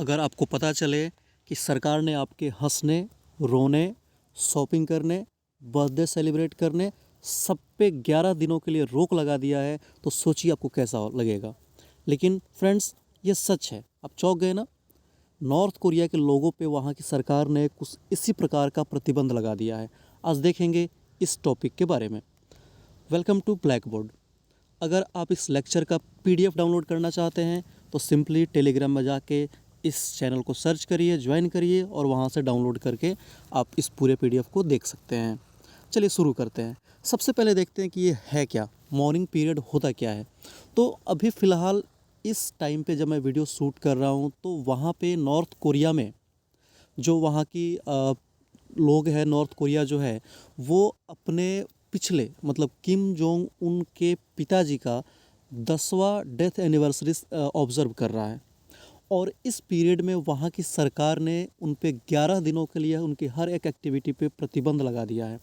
अगर आपको पता चले कि सरकार ने आपके हंसने, रोने, शॉपिंग करने, बर्थडे सेलिब्रेट करने सब पे 11 दिनों के लिए रोक लगा दिया है, तो सोचिए आपको कैसा लगेगा। लेकिन फ्रेंड्स, ये सच है। आप चौंक गए ना? नॉर्थ कोरिया के लोगों पे वहाँ की सरकार ने कुछ इसी प्रकार का प्रतिबंध लगा दिया है। आज देखेंगे इस टॉपिक के बारे में। Welcome to black board. अगर आप इस लेक्चर का पीडीएफ डाउनलोड करना चाहते हैं तो सिंपली टेलीग्राम में जाके इस चैनल को सर्च करिए, ज्वाइन करिए और वहाँ से डाउनलोड करके आप इस पूरे पीडीएफ को देख सकते हैं। चलिए शुरू करते हैं। सबसे पहले देखते हैं कि ये है क्या, मॉर्निंग पीरियड होता क्या है। तो अभी फ़िलहाल इस टाइम पे जब मैं वीडियो शूट कर रहा हूँ तो वहाँ पे नॉर्थ कोरिया में जो वहाँ की लोग हैं, नॉर्थ कोरिया जो है वो अपने पिछले मतलब किम जोंग उन के पिताजी का 10वां डेथ एनिवर्सरी ऑब्ज़र्व कर रहा है। और इस पीरियड में वहाँ की सरकार ने उन पे 11 दिनों के लिए उनकी हर एक एक्टिविटी पे प्रतिबंध लगा दिया है।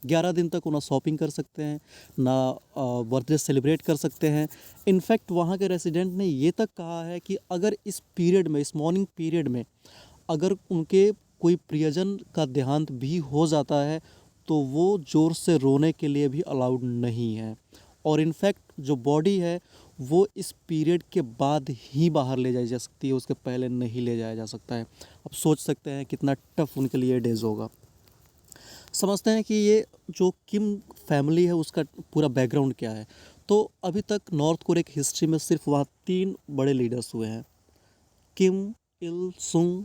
11 दिन तक वो ना शॉपिंग कर सकते हैं, ना बर्थडे सेलिब्रेट कर सकते हैं। इनफैक्ट वहाँ के रेसिडेंट ने ये तक कहा है कि अगर इस पीरियड में, इस मॉर्निंग पीरियड में अगर उनके कोई प्रियजन का देहांत भी हो जाता है तो वो ज़ोर से रोने के लिए भी अलाउड नहीं है। और इनफैक्ट जो बॉडी है वो इस पीरियड के बाद ही बाहर ले जाई जा सकती है, उसके पहले नहीं ले जाया जा सकता है। अब सोच सकते हैं कितना टफ उनके लिए डेज़ होगा। समझते हैं कि ये जो किम फैमिली है उसका पूरा बैकग्राउंड क्या है। तो अभी तक नॉर्थ कोरिया की हिस्ट्री में सिर्फ वहाँ 3 बड़े लीडर्स हुए हैं। किम इल सुंग,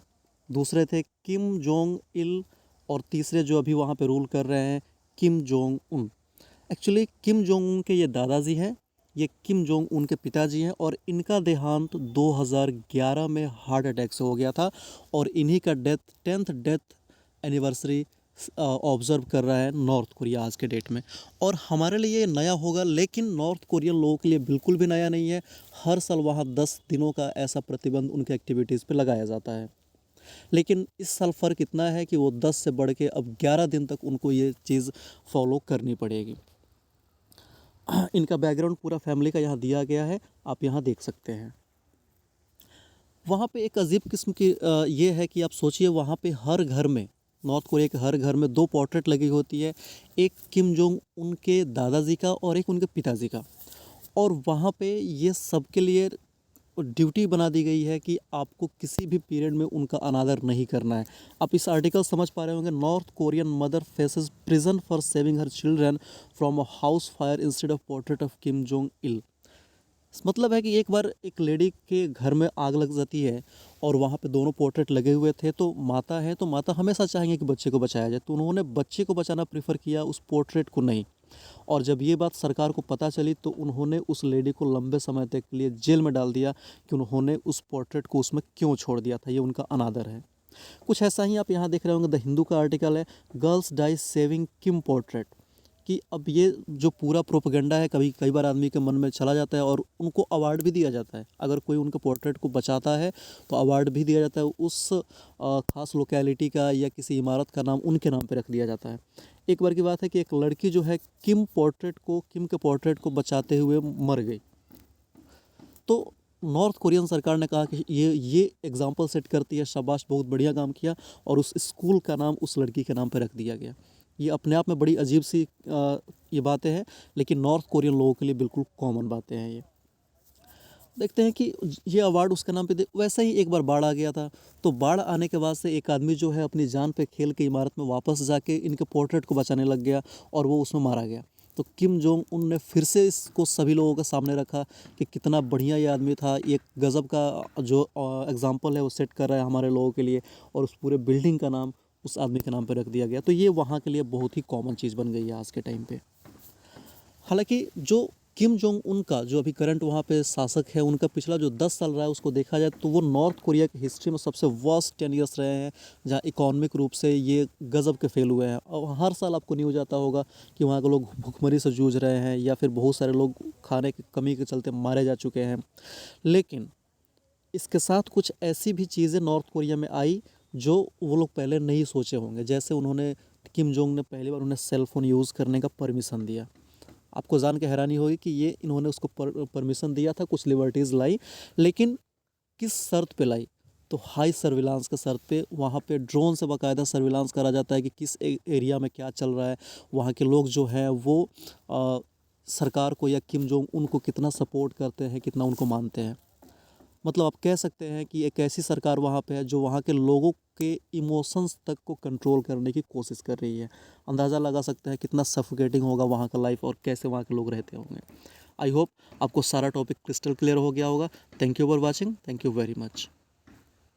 दूसरे थे किम जोंग इल, और तीसरे जो अभी वहाँ पे रूल कर रहे हैं Kim Jong Un. Actually Kim Jong Un के ये दादाजी हैं, ये किम जोंग उन के पिताजी हैं, और इनका देहांत 2011 में हार्ट अटैक से हो गया था। और इन्हीं का 10th डेथ एनिवर्सरी ऑब्ज़र्व कर रहा है नॉर्थ कोरिया आज के डेट में। और हमारे लिए ये नया होगा, लेकिन नॉर्थ कोरियन लोगों के लिए बिल्कुल भी नया नहीं है। हर साल वहाँ 10 दिनों का ऐसा प्रतिबंध उनके एक्टिविटीज़ पे लगाया जाता है। लेकिन इस साल फ़र्क इतना है कि वो 10 से बढ़ के अब 11 दिन तक उनको ये चीज़ फॉलो करनी पड़ेगी। इनका बैकग्राउंड पूरा फैमिली का यहाँ दिया गया है, आप यहाँ देख सकते हैं। वहाँ पे एक अजीब किस्म की ये है कि आप सोचिए, वहाँ पे हर घर में, नॉर्थ कोरिया के हर घर में 2 पोर्ट्रेट लगी होती है, एक किम जोंग उनके दादाजी का और एक उनके पिताजी का। और वहाँ पे ये सबके लिए ड्यूटी बना दी गई है कि आपको किसी भी पीरियड में उनका अनादर नहीं करना है। आप इस आर्टिकल समझ पा रहे होंगे, north Korean mother faces prison for saving her children from a house fire instead of portrait of Kim Jong Il. मतलब है कि एक बार एक लेडी के घर में आग लग जाती है और वहाँ पे दोनों पोर्ट्रेट लगे हुए थे, तो माता है तो माता हमेशा चाहेंगे कि बच्चे को बचाया जाए, तो उन्होंने बच्चे को बचाना प्रीफर किया, उस पोर्ट्रेट को नहीं। और जब ये बात सरकार को पता चली तो उन्होंने उस लेडी को लंबे समय तक के लिए जेल में डाल दिया कि उन्होंने उस पोर्ट्रेट को उसमें क्यों छोड़ दिया था, ये उनका अनादर है। कुछ ऐसा ही आप यहाँ देख रहे होंगे, द हिंदू का आर्टिकल है, गर्ल्स डाई सेविंग किम पोर्ट्रेट। कि अब ये जो पूरा प्रोपेगेंडा है कई बार आदमी के मन में चला जाता है और उनको अवार्ड भी दिया जाता है। अगर कोई उनके पोर्ट्रेट को बचाता है तो अवार्ड भी दिया जाता है, उस ख़ास लोकेलिटी का या किसी इमारत का नाम उनके नाम पे रख दिया जाता है। एक बार की बात है कि एक लड़की जो है किम के पोर्ट्रेट को बचाते हुए मर गई। तो नॉर्थ कोरियन सरकार ने कहा कि ये एग्जाम्पल सेट करती है, शाबाश, बहुत बढ़िया काम किया, और उस स्कूल का नाम उस लड़की के नाम पर रख दिया गया। ये अपने आप में बड़ी अजीब सी ये बातें हैं, लेकिन नॉर्थ कोरियन लोगों के लिए बिल्कुल कॉमन बातें हैं ये। देखते हैं कि ये अवार्ड उसके नाम पे दे। वैसे ही एक बार बाढ़ आ गया था, तो बाढ़ आने के बाद से एक आदमी जो है अपनी जान पे खेल के इमारत में वापस जाके इनके पोर्ट्रेट को बचाने लग गया और वो उसमें मारा गया। तो किम जोंग उन ने फिर से इसको सभी लोगों के सामने रखा कि कितना बढ़िया ये आदमी था, एक गज़ब का जो एग्ज़ाम्पल है वो सेट कर रहा है हमारे लोगों के लिए, और उस पूरे बिल्डिंग का नाम उस आदमी के नाम पर रख दिया गया। तो ये वहाँ के लिए बहुत ही कॉमन चीज़ बन गई है आज के टाइम पे। हालांकि जो किम जोंग उन का जो अभी करंट वहाँ पे शासक है, उनका पिछला जो 10 साल रहा है उसको देखा जाए तो वो नॉर्थ कोरिया की हिस्ट्री में सबसे वर्स्ट 10 ईयर्स रहे हैं, जहाँ इकोनॉमिक रूप से ये गज़ब के फेल हुए हैं। और हर साल आपको न्यूज़ आता होगा कि वहाँ के लोग भुखमरी से जूझ रहे हैं या फिर बहुत सारे लोग खाने की कमी के चलते मारे जा चुके हैं। लेकिन इसके साथ कुछ ऐसी भी चीज़ें नॉर्थ कोरिया में आई जो वो लोग पहले नहीं सोचे होंगे। जैसे उन्होंने, किम जोंग ने पहली बार उन्हें सेल फ़ोन यूज़ करने का परमिशन दिया। आपको जान के हैरानी होगी कि ये इन्होंने उसको परमिशन दिया था, कुछ लिबर्टीज़ लाई, लेकिन किस शर्त पे लाई? तो हाई सर्विलांस के सर पे वहाँ पे ड्रोन से बाकायदा सर्विलांस करा जाता है कि किस एरिया में क्या चल रहा है, वहाँ के लोग जो हैं वो सरकार को या किम जोंग उनको कितना सपोर्ट करते हैं, कितना उनको मानते हैं। मतलब आप कह सकते हैं कि एक ऐसी सरकार वहाँ पे है जो वहाँ के लोगों के इमोशंस तक को कंट्रोल करने की कोशिश कर रही है। अंदाज़ा लगा सकते हैं कितना सफोकेटिंग होगा वहाँ का लाइफ और कैसे वहाँ के लोग रहते होंगे। आई होप आपको सारा टॉपिक क्रिस्टल क्लियर हो गया होगा। Thank you for watching, thank you very much.